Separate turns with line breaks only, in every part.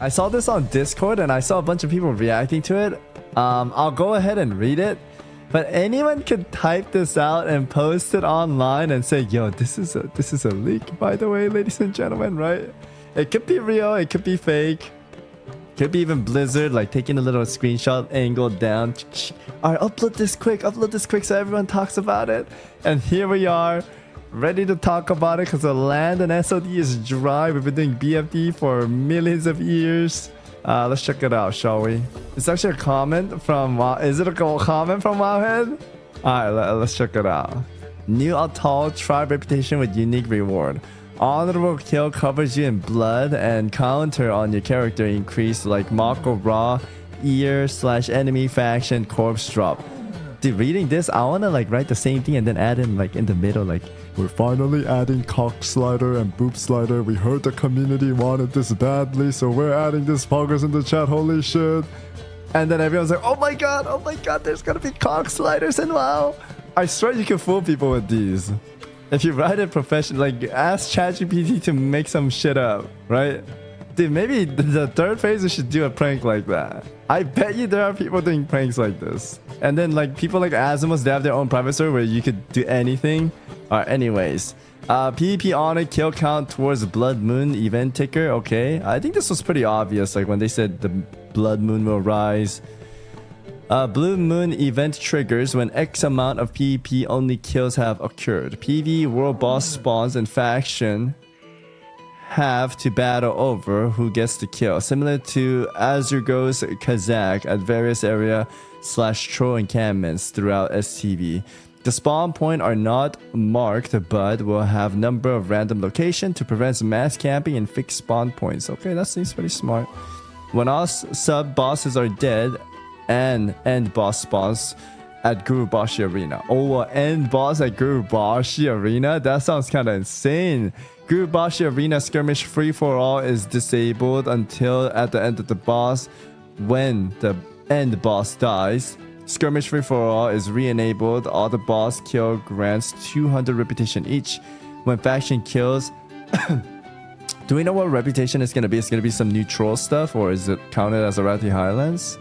I saw this on Discord and I saw a bunch of people reacting to it. I'll go ahead and read it. But anyone could type this out and post it online and say, yo, this is a leak, by the way, ladies and gentlemen, right? It could be real, it could be fake. Could be even Blizzard, like taking a little screenshot angle down. Alright, upload this quick so everyone talks about it. And here we are, ready to talk about it because the land and SOD is dry. We've been doing BFD for millions of years. Let's check it out, shall we? It's actually a comment from... is it a comment from Wowhead? Alright, let's check it out. New Atoll tribe reputation with unique reward. Honorable kill covers you in blood and counter on your character increase like Mako Raw, ear / enemy faction corpse drop. Dude, reading this, I wanna like write the same thing and then add in like in the middle like, we're finally adding cock slider and boob slider. We heard the community wanted this badly, so we're adding this poggers in the chat. Holy shit. And then everyone's like, oh my god, there's gonna be cock sliders in WoW. I swear you can fool people with these. If you write it professionally, like ask ChatGPT to make some shit up, right? Dude, maybe the third phase we should do a prank like that. I bet you there are people doing pranks like this. And then like people like Azimuth, they have their own private server where you could do anything. Alright, anyways. PvP honor kill count towards Blood Moon event ticker. Okay, I think this was pretty obvious, like when they said the Blood Moon will rise. Blue Moon event triggers when X amount of PvP only kills have occurred. PvE world boss spawns and faction have to battle over who gets the kill. Similar to Azurgo's Kazakh at various area / troll encampments throughout STV. The spawn point are not marked but will have number of random location to prevent mass camping and fixed spawn points. Okay, that seems pretty smart. When all sub bosses are dead, and end boss spawns at Gurubashi Arena. Oh, end boss at Gurubashi Arena? That sounds kind of insane. Gurubashi Arena skirmish free for all is disabled until at the end of the boss. When the end boss dies, skirmish free for all is re-enabled. All the boss kill grants 200 reputation each. When faction kills... Do we know what reputation is going to be? It's going to be some new troll stuff, or is it counted as Arathi Highlands?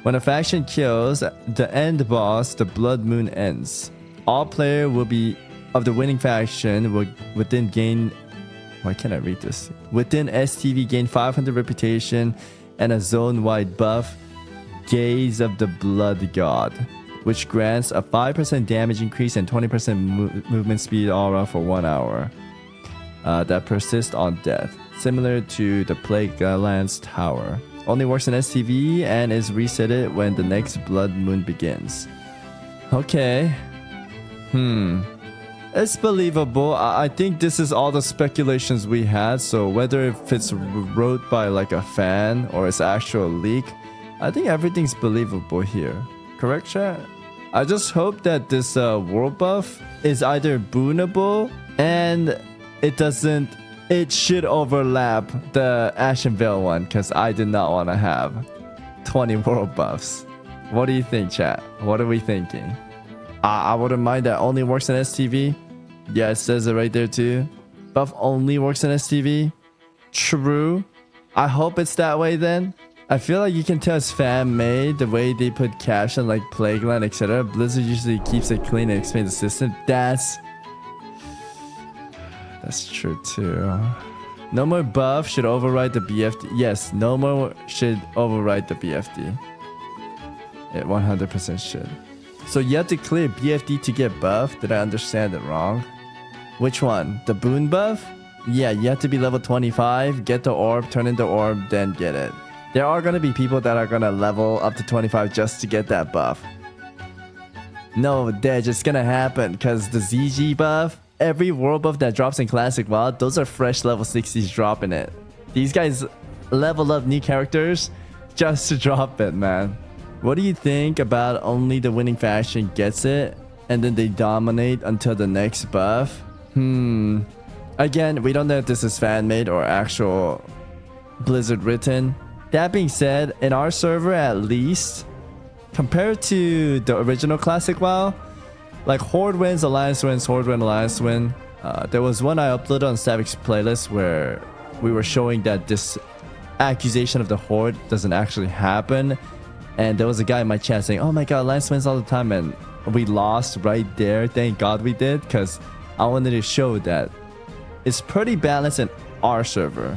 When a faction kills the end boss, the Blood Moon ends. All player will be of the winning faction will within gain... Why can't I read this? Within STV gain 500 reputation and a zone-wide buff, Gaze of the Blood God, which grants a 5% damage increase and 20% movement speed aura for 1 hour. That persists on death, similar to the Plague Lance Tower. Only works in STV and is resetted when the next Blood Moon begins. Okay. It's believable. I think this is all the speculations we had, so whether if it's wrote by like a fan or it's actual leak, I think everything's believable here. Correct, chat? I just hope that this world buff is either boonable and it should overlap the Ashen Veil one, because I did not want to have 20 world buffs. What do you think, chat? What are we thinking? I wouldn't mind that only works in STV. Yeah, it says it right there too. Buff only works in STV. True. I hope it's that way then. I feel like you can tell it's fan-made the way they put caption like Plagueland, etc. Blizzard usually keeps it clean and explains the system. That's true too. No more buff should override the BFD. Yes, no more should override the BFD. It 100% should. So you have to clear BFD to get buff? Did I understand it wrong? Which one? The boon buff? Yeah, you have to be level 25, get the orb, turn in the orb, then get it. There are going to be people that are going to level up to 25 just to get that buff. No, Dej, it's going to happen because the ZG buff, every world buff that drops in Classic WoW, those are fresh level 60s dropping it. These guys level up new characters just to drop it, man. What do you think about only the winning faction gets it and then they dominate until the next buff? Again, we don't know if this is fan-made or actual Blizzard written. That being said, in our server at least, compared to the original Classic WoW, like Horde wins, Alliance wins, Horde win, Alliance win. There was one I uploaded on Savix playlist where we were showing that this accusation of the horde doesn't actually happen. And there was a guy in my chat saying, oh my god, Lance wins all the time, and we lost right there. Thank god we did, because I wanted to show that it's pretty balanced in our server.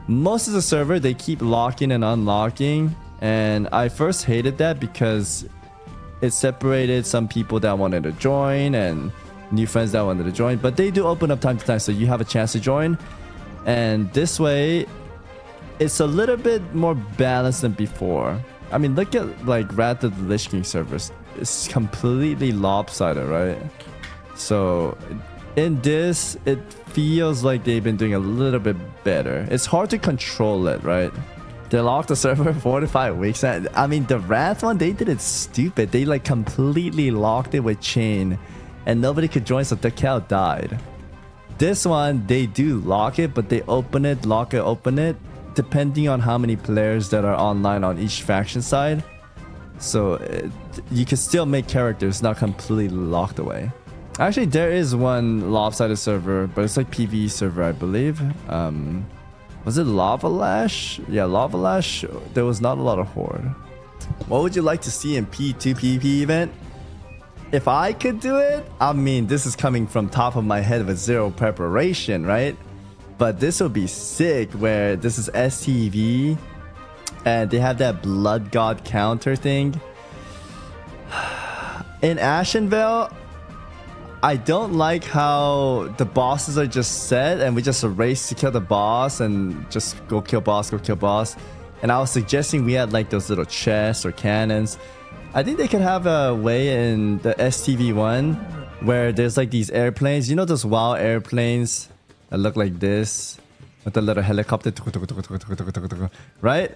Most of the server, they keep locking and unlocking, and I first hated that because it separated some people that wanted to join and new friends that wanted to join. But they do open up time to time, so you have a chance to join. And this way, it's a little bit more balanced than before. I mean, look at like Wrath of the Lich King servers. It's completely lopsided, right? So in this, it feels like they've been doing a little bit better. It's hard to control it, right? They locked the server 4 to 5 weeks. I mean, the Wrath one, they did it stupid. They like completely locked it with chain and nobody could join, so the cow died. This one, they do lock it, but they open it, lock it, open it, depending on how many players that are online on each faction side. So you can still make characters, not completely locked away. Actually, there is one lopsided server, but it's like PvE server, I believe. Was it Lava Lash? Yeah, Lava Lash. There was not a lot of horde. What would you like to see in P2 PvP event? If I could do it, I mean, this is coming from top of my head with zero preparation, right? But this would be sick, where this is STV and they have that blood god counter thing. In Ashenvale, I don't like how the bosses are just set and we just race to kill the boss and just go kill boss, go kill boss. And I was suggesting we had like those little chests or cannons. I think they could have a way in the STV one where there's like these airplanes. You know those WoW airplanes that look like this with the little helicopter, right?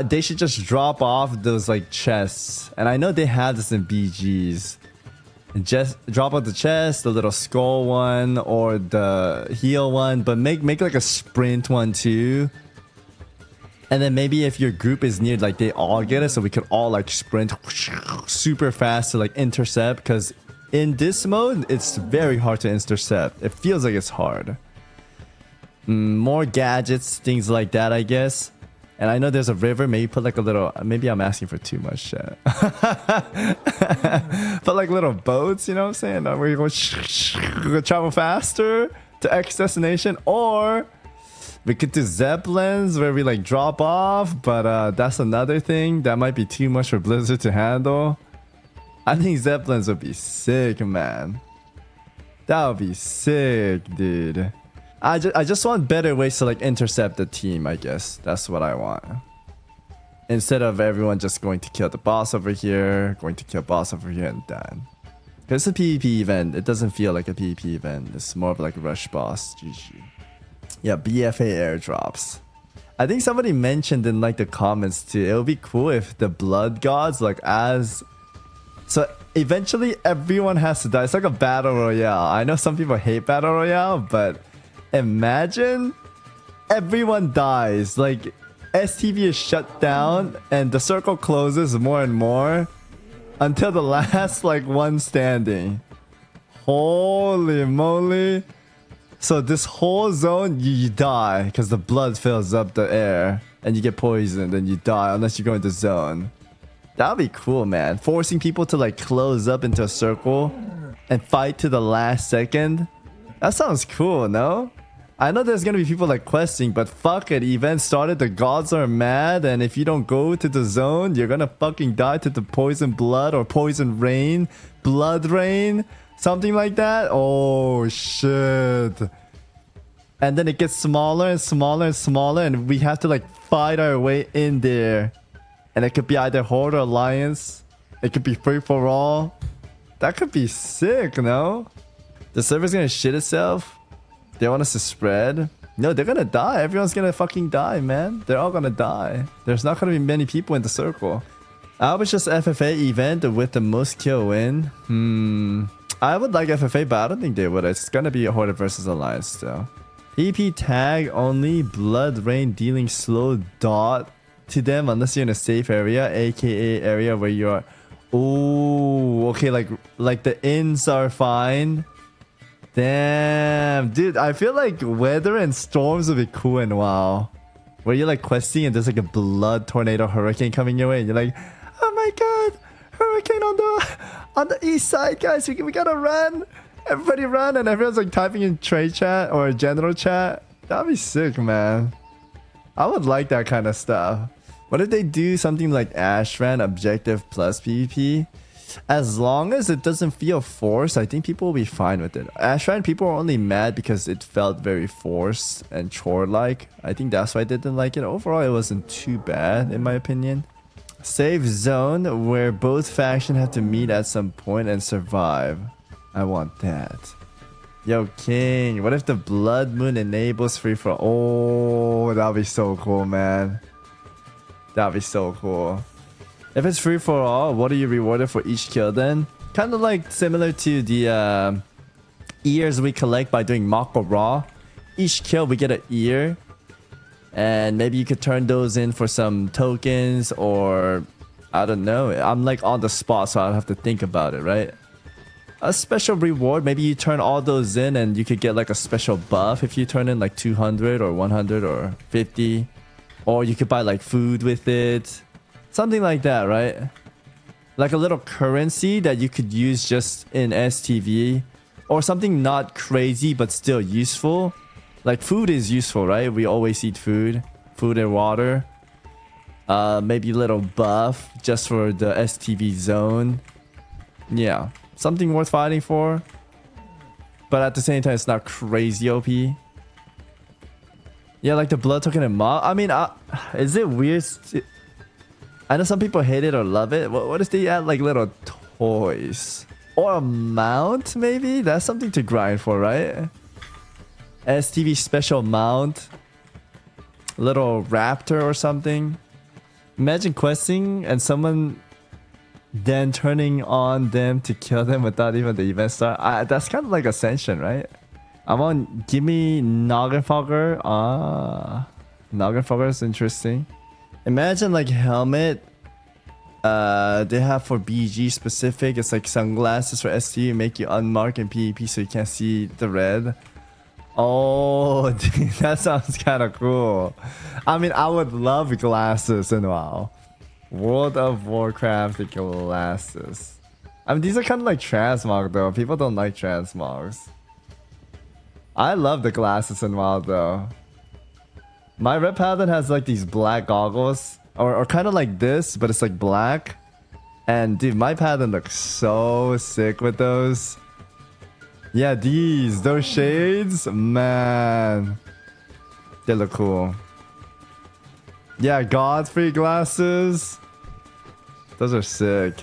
They should just drop off those like chests. And I know they have this in BGs. Just drop out the chest, the little skull one or the heal one, but make like a sprint one too. And then maybe if your group is near, like they all get it, so we could all like sprint super fast to like intercept. Because in this mode, it's very hard to intercept. It feels like it's hard. More gadgets, things like that, I guess. And I know there's a river. Maybe put like a little... Maybe I'm asking for too much. Put like little boats, you know what I'm saying? Where you go travel faster to X destination. Or we could do zeppelins where we like drop off. But that's another thing. That might be too much for Blizzard to handle. I think zeppelins would be sick, man. That would be sick, dude. I just want better ways to like intercept the team, I guess. That's what I want. Instead of everyone just going to kill the boss over here, going to kill boss over here and done. It's a PvP event. It doesn't feel like a PvP event. It's more of like a rush boss. GG. Yeah, BFA airdrops. I think somebody mentioned in like the comments too. It would be cool if the blood gods like as... So eventually everyone has to die. It's like a battle royale. I know some people hate battle royale, but... Imagine everyone dies, like STV is shut down and the circle closes more and more until the last like one standing. Holy moly. So this whole zone, you die because the blood fills up the air and you get poisoned and you die unless you go into zone. That would be cool, man. Forcing people to like close up into a circle and fight to the last second. That sounds cool, no? I know there's gonna be people like questing, but fuck it, event started, the gods are mad, and if you don't go to the zone, you're gonna fucking die to the poison blood or poison rain, blood rain, something like that. Oh shit. And then it gets smaller and smaller and smaller, and we have to like fight our way in there. And it could be either Horde or Alliance. It could be free for all. That could be sick, no? The server's gonna shit itself. They want us to spread. No, they're gonna die. Everyone's gonna fucking die, man. They're all gonna die. There's not gonna be many people in the circle. I was just FFA event with the most kill win. I would like FFA, but I don't think they would. It's gonna be a Horde versus Alliance still. PP tag only blood rain dealing slow dot to them unless you're in a safe area, aka area where you're... Oh, okay, like the inns are fine. Damn, dude, I feel like weather and storms would be cool and WoW. where you're like questing and there's like a blood tornado hurricane coming your way and you're like, oh my god, hurricane on the east side, guys, we gotta run. Everybody run, and everyone's like typing in trade chat or general chat. That'd be sick, man. I would like that kind of stuff. What if they do something like Ashran objective plus PvP? As long as it doesn't feel forced, I think people will be fine with it. Ashran, people are only mad because it felt very forced and chore-like. I think that's why they didn't like it. Overall, it wasn't too bad, in my opinion. Safe zone where both factions have to meet at some point and survive. I want that. Yo, King, what if the Blood Moon enables free for... Oh, that'd be so cool, man. That'd be so cool. If it's free for all, what are you rewarded for each kill then? Kind of like similar to the ears we collect by doing Mako Raw. Each kill we get an ear. And maybe you could turn those in for some tokens or... I don't know. I'm like on the spot, so I'll have to think about it, right? A special reward, maybe you turn all those in and you could get like a special buff if you turn in like 200 or 100 or 50. Or you could buy like food with it. Something like that, right? Like a little currency that you could use just in STV. Or something not crazy but still useful. Like food is useful, right? We always eat food. Food and water. Maybe a little buff just for the STV zone. Yeah. Something worth fighting for. But at the same time, it's not crazy OP. Yeah, like the blood token and mob. I mean, is it weird? I know some people hate it or love it. What if they add like little toys? Or a mount, maybe? That's something to grind for, right? STV special mount. Little raptor or something. Imagine questing and someone... then turning on them to kill them without even the event start. That's kind of like Ascension, right? I'm on... Give me Noggenfogger. Noggenfogger is interesting. Imagine like helmet. They have for BG specific. It's like sunglasses for ST. Make you unmark in PvP so you can't see the red. Oh, dude, that sounds kind of cool. I mean, I would love glasses in WoW. World of Warcraft glasses. I mean, these are kind of like transmog though. People don't like transmogs. I love the glasses in WoW though. My Red Paladin has like these black goggles. Or kind of like this, but it's like black. And dude, my Paladin looks so sick with those. Yeah, those shades, man. They look cool. Yeah, Godfrey glasses. Those are sick.